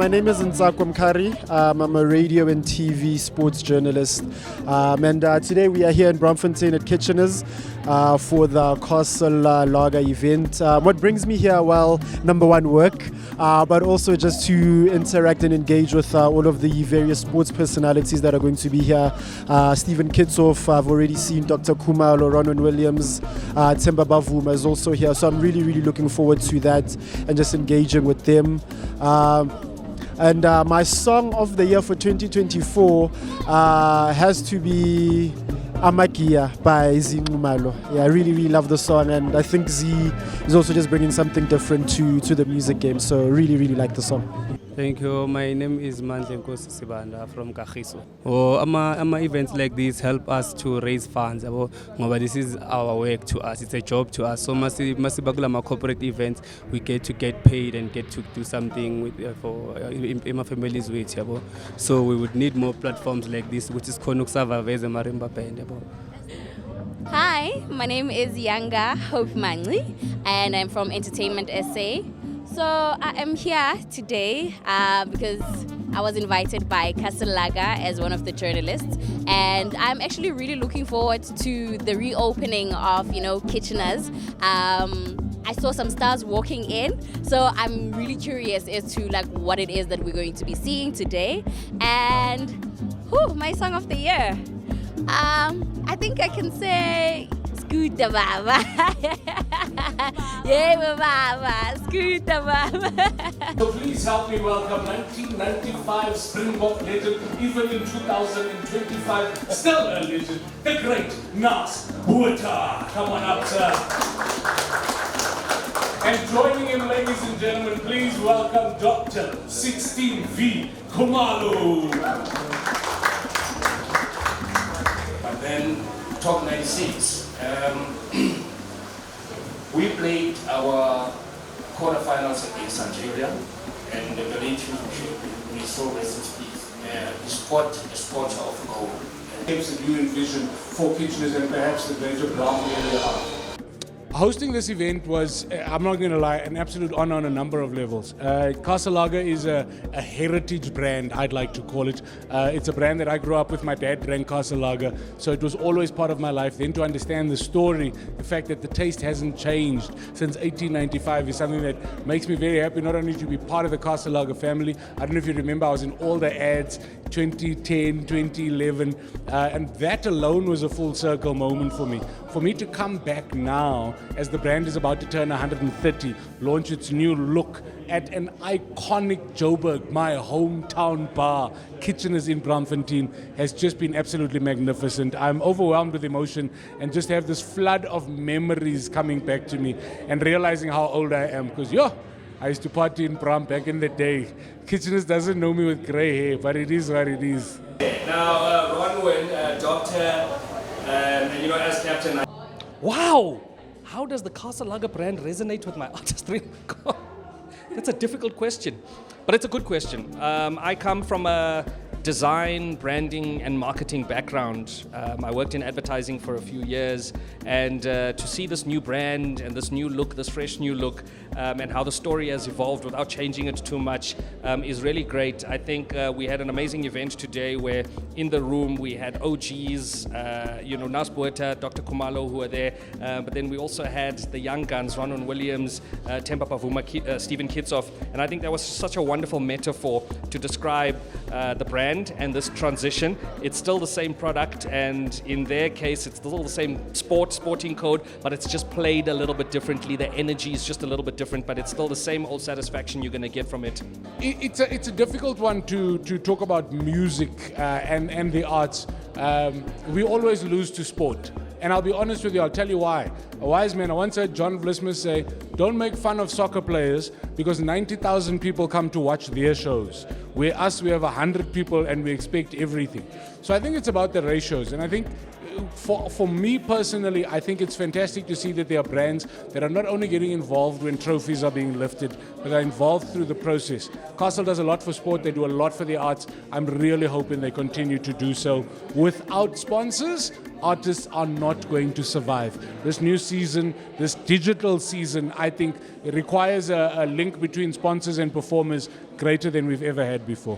My name is Ntsako Mkari. I'm a radio and TV sports journalist. And today we are here in Braamfontein at Kitecheners for the Castle Lager event. What brings me here, well, number one, work, but also just to interact and engage with all of the various sports personalities that are going to be here. Stephen Kitsoff, I've already seen Dr. Khumalo, Ronan Williams, Themba Bavuma is also here. So I'm really looking forward to that and just engaging with them. And my song of the year for 2024 has to be Amakia by Zinumalo. Yeah, I really love the song, and I think Z is also just bringing something different to the music game. So really like the song. Thank you. My name is Mandle Nkosi Sibanda from Kagiso. Ama events like this help us to raise funds. Ngoba this is our work to us. It's a job to us. So masibagula ma corporate events, we get to get paid and get to do something with for my families with. So we would need more platforms like this, which is Konuksava Veze Marimba Band. Hi, my name is Yanga Hope Mangli, and I'm from Entertainment SA. So I am here today because I was invited by Castle Lager as one of the journalists, and I'm actually really looking forward to the reopening of Kitecheners. I saw some stars walking in, so I'm really curious as to what it is that we're going to be seeing today. And my song of the year, I think I can say Scooter Baba. Yeah, Baba, Scooter Baba. So please help me welcome 1995 Springbok legend, even in 2025, still a legend, the great Nas Bueta. Come on up, sir. And joining him, ladies and gentlemen, please welcome Dr. 16V Khumalo. But then, Top 96. We played our quarterfinals against Nigeria, and the late we saw a sport of gold. Games that you envision for Kitecheners and perhaps the greater Braam area. Hosting this event was, I'm not going to lie, an absolute honor on a number of levels. Castle Lager is a heritage brand, I'd like to call it. It's a brand that I grew up with. My dad drank Castle Lager, so it was always part of my life. Then to understand the story, the fact that the taste hasn't changed since 1895 is something that makes me very happy, not only to be part of the Castle Lager family. I don't know if you remember, I was in all the ads, 2010, 2011, and that alone was a full circle moment for me. For me to come back now, as the brand is about to turn 130, launch its new look at an iconic Joburg, my hometown bar, Kitecheners in Braamfontein, has just been absolutely magnificent. I'm overwhelmed with emotion and just have this flood of memories coming back to me and realizing how old I am, because I used to party in Braam back in the day. Kitecheners doesn't know me with grey hair, but it is what it is. Now, Ronwin, Doctor, as captain. Wow! How does the Castle Lager brand resonate with my artistry? God, that's a difficult question, but it's a good question. I come from a design, branding, and marketing background. I worked in advertising for a few years, and to see this new brand and this new look, this fresh new look, and how the story has evolved without changing it too much is really great. I think we had an amazing event today where in the room we had OGs, Nas Bueta, Dr. Khumalo, who were there, but then we also had the young guns, Ronan Williams, Themba Bavuma, Stephen Kitsoff, and I think that was such a wonderful metaphor to describe the brand and this transition. It's still the same product, and in their case it's still the same sporting code, but it's just played a little bit differently. The energy is just a little bit different, but it's still the same old satisfaction you're going to get from it. It's a difficult one to talk about music and the arts. We always lose to sport. And I'll be honest with you, I'll tell you why. A wise man, I once heard John Vlismus say, don't make fun of soccer players because 90,000 people come to watch their shows. We have 100 people and we expect everything. So I think it's about the ratios. And I think for me personally, I think it's fantastic to see that there are brands that are not only getting involved when trophies are being lifted, but are involved through the process. Castle does a lot for sport, they do a lot for the arts. I'm really hoping they continue to do so without sponsors, artists are not going to survive. This new season, this digital season, I think it requires a link between sponsors and performers greater than we've ever had before.